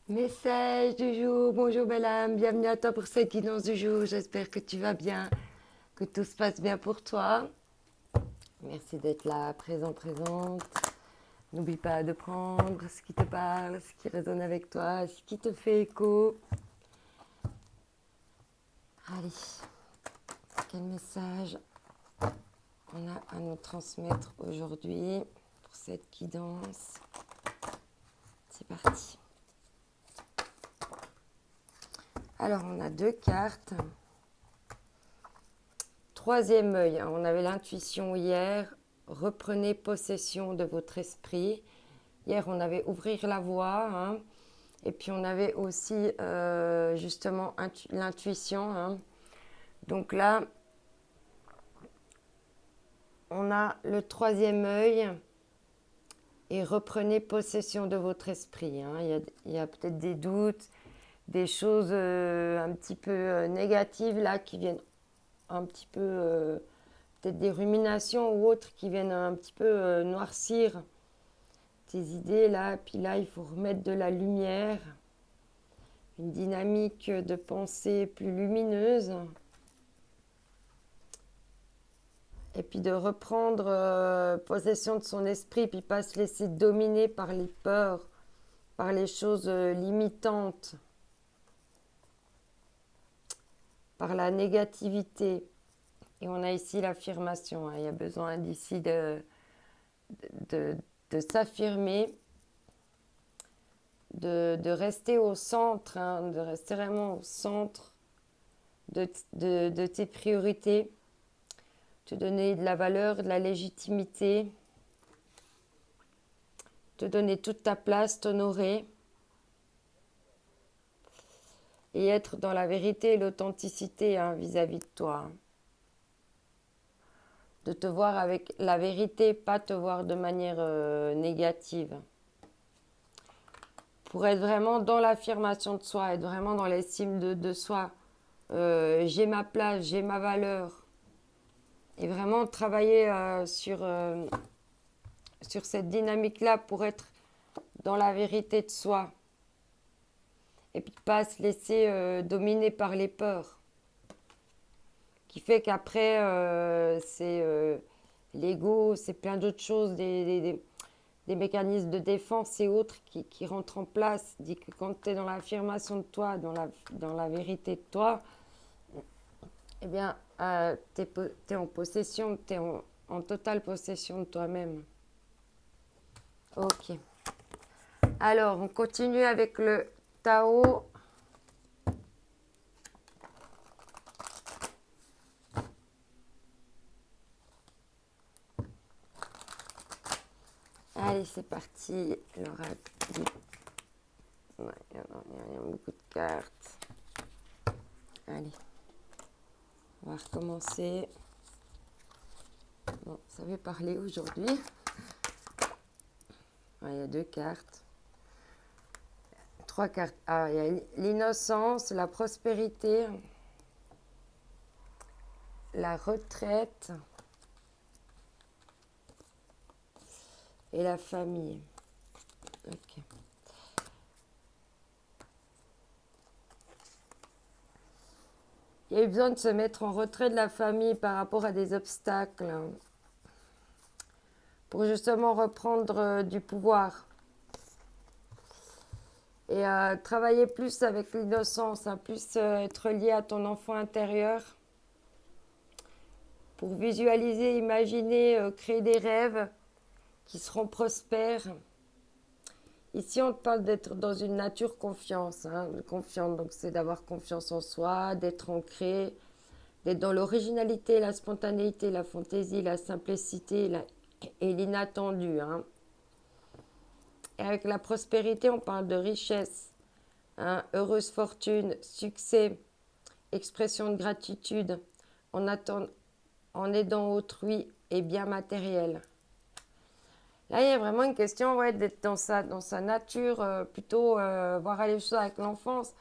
Message du jour, bonjour belle âme, bienvenue à toi pour cette guidance du jour. J'espère que tu vas bien, que tout se passe bien pour toi. Merci d'être là, présente. N'oublie pas de prendre ce qui te parle, ce qui résonne avec toi, ce qui te fait écho. Allez, quel message on a à nous transmettre aujourd'hui pour cette guidance? C'est parti. Alors, on a deux cartes. Troisième œil, on avait l'intuition hier. Reprenez possession de votre esprit. Hier, on avait ouvrir la voie. Et puis, on avait aussi justement l'intuition. Donc là, on a le troisième œil. Et reprenez possession de votre esprit. Il y a peut-être des doutes, des choses un petit peu négatives là qui viennent un petit peu, peut-être des ruminations ou autres qui viennent un petit peu noircir tes idées là. Puis là, il faut remettre de la lumière, une dynamique de pensée plus lumineuse. Et puis de reprendre possession de son esprit, puis pas se laisser dominer par les peurs, par les choses limitantes, par la négativité. Et on a ici l'affirmation. Il y a besoin d'ici de, de s'affirmer, de rester au centre, de rester vraiment au centre de tes priorités, te donner de la valeur, de la légitimité, te donner toute ta place, t'honorer et être dans la vérité et l'authenticité vis-à-vis de toi. De te voir avec la vérité, pas te voir de manière négative. Pour être vraiment dans l'affirmation de soi, être vraiment dans l'estime de soi. J'ai ma place, j'ai ma valeur. Et vraiment travailler sur cette dynamique-là pour être dans la vérité de soi. Et puis pas se laisser dominer par les peurs. Qui fait qu'après, c'est l'ego, c'est plein d'autres choses, des mécanismes de défense et autres qui rentrent en place. Dit que quand tu es dans l'affirmation de toi, dans la vérité de toi, eh bien, tu es en possession, tu es en totale possession de toi-même. Ok. Alors, on continue avec le Tao. Allez, c'est parti. L'oracle. Ouais, il y a beaucoup de cartes. Allez. On va recommencer. Bon, ça va parler aujourd'hui. Ouais, il y a deux cartes. Trois cartes. Ah, il y a l'innocence, la prospérité, la retraite et la famille. Ok. Il y a eu besoin de se mettre en retrait de la famille par rapport à des obstacles pour justement reprendre du pouvoir et travailler plus avec l'innocence, plus être lié à ton enfant intérieur pour visualiser, imaginer, créer des rêves qui seront prospères. Ici, on te parle d'être dans une nature confiante. Donc, c'est d'avoir confiance en soi, d'être ancré, d'être dans l'originalité, la spontanéité, la fantaisie, la simplicité et l'inattendu. Et avec la prospérité, on parle de richesse, heureuse fortune, succès, expression de gratitude, en aidant autrui et bien matériel. Là, il y a vraiment une question d'être dans sa nature, plutôt voir les choses avec l'enfance.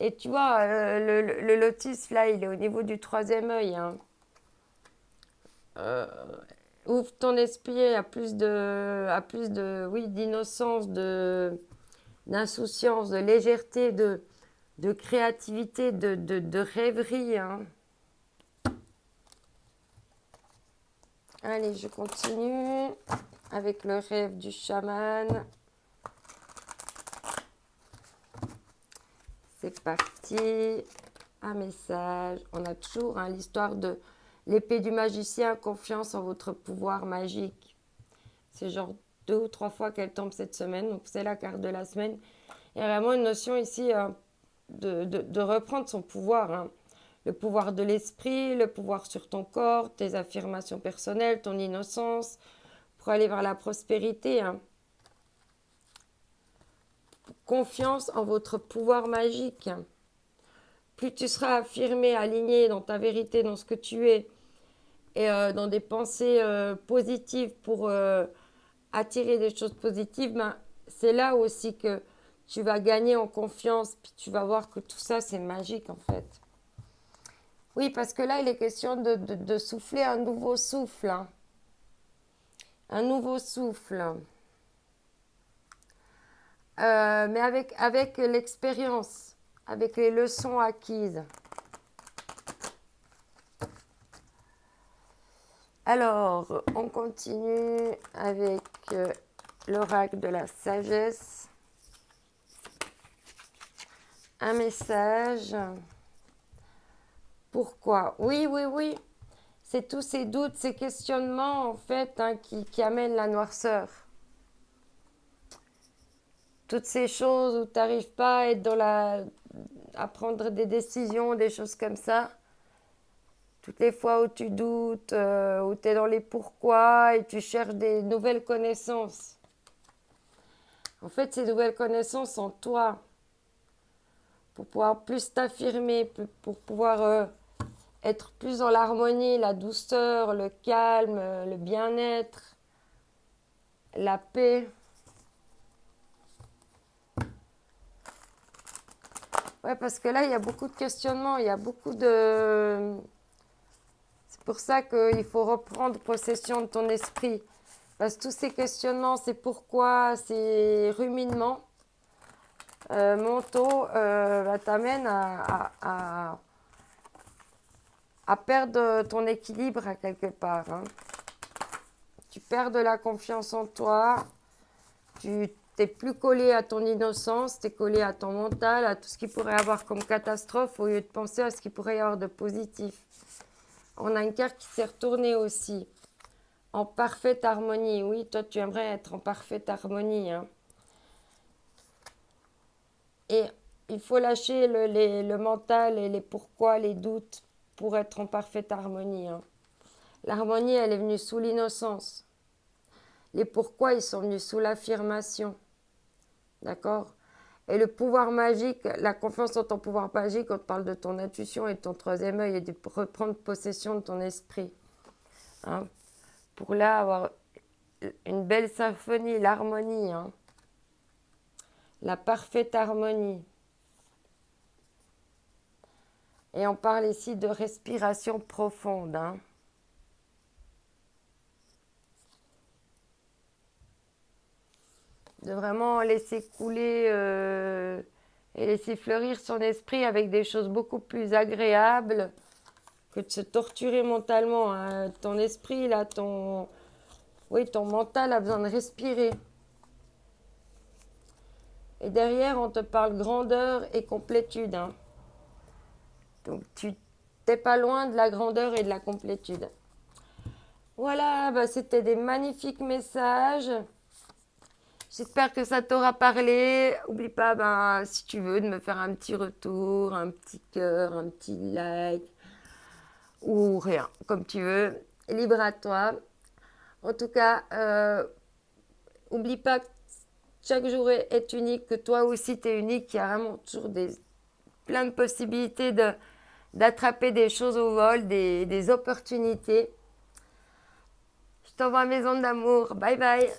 Et tu vois, le lotus, là, il est au niveau du troisième œil. Ouvre ton esprit à plus de oui, d'innocence, de d'insouciance, de légèreté, de créativité, de rêverie. Hein. Allez, je continue avec le rêve du chaman. C'est parti. Un message. On a toujours l'histoire de l'épée du magicien, confiance en votre pouvoir magique. C'est genre 2 ou 3 fois qu'elle tombe cette semaine. Donc, c'est la carte de la semaine. Il y a vraiment une notion ici de reprendre son pouvoir. Hein. Le pouvoir de l'esprit, le pouvoir sur ton corps, tes affirmations personnelles, ton innocence, pour aller vers la prospérité. Hein. Confiance en votre pouvoir magique. Plus tu seras affirmé, aligné dans ta vérité, dans ce que tu es, et dans des pensées positives pour attirer des choses positives, ben, c'est là aussi que tu vas gagner en confiance, puis tu vas voir que tout ça, c'est magique en fait. Oui, parce que là, il est question de souffler un nouveau souffle. Hein. Un nouveau souffle. Mais avec l'expérience, avec les leçons acquises. Alors, on continue avec l'oracle de la sagesse. Un message. Pourquoi? Oui. C'est tous ces doutes, ces questionnements, en fait, hein, qui amènent la noirceur. Toutes ces choses où tu n'arrives pas à être à prendre des décisions, des choses comme ça. Toutes les fois où tu doutes, où tu es dans les pourquoi et tu cherches des nouvelles connaissances. En fait, ces nouvelles connaissances en toi, pour pouvoir plus t'affirmer, pour pouvoir être plus dans l'harmonie, la douceur, le calme, le bien-être, la paix. Ouais, parce que là, il y a beaucoup de questionnements, il y a beaucoup de... C'est pour ça qu'il faut reprendre possession de ton esprit. Parce que tous ces questionnements, c'est pourquoi, ces ruminements mentaux t'amènent à perdre ton équilibre à quelque part. Hein. Tu perds de la confiance en toi, tu t'es plus collé à ton innocence, tu es collé à ton mental, à tout ce qui pourrait avoir comme catastrophe au lieu de penser à ce qui pourrait y avoir de positif. On a une carte qui s'est retournée aussi, en parfaite harmonie. Oui, toi tu aimerais être en parfaite harmonie. Hein. Et il faut lâcher le mental et les pourquoi, les doutes pour être en parfaite harmonie. Hein. L'harmonie, elle est venue sous l'innocence. Les pourquoi, ils sont venus sous l'affirmation. D'accord? Et le pouvoir magique, la confiance en ton pouvoir magique, on te parle de ton intuition et de ton troisième œil et de reprendre possession de ton esprit. Hein? Pour là avoir une belle symphonie, l'harmonie. Hein? La parfaite harmonie. Et on parle ici de respiration profonde. Hein? De vraiment laisser couler et laisser fleurir son esprit avec des choses beaucoup plus agréables que de se torturer mentalement. Hein. Ton esprit, là, ton mental a besoin de respirer. Et derrière, on te parle grandeur et complétude. Hein. Donc, tu n'es pas loin de la grandeur et de la complétude. Voilà, c'était des magnifiques messages. J'espère que ça t'aura parlé. N'oublie pas, si tu veux, de me faire un petit retour, un petit cœur, un petit like ou rien, comme tu veux. Libre à toi. En tout cas, n'oublie pas que chaque jour est unique, que toi aussi tu es unique. Il y a vraiment toujours plein de possibilités d'attraper des choses au vol, des opportunités. Je t'envoie mes ondes d'amour. Bye bye.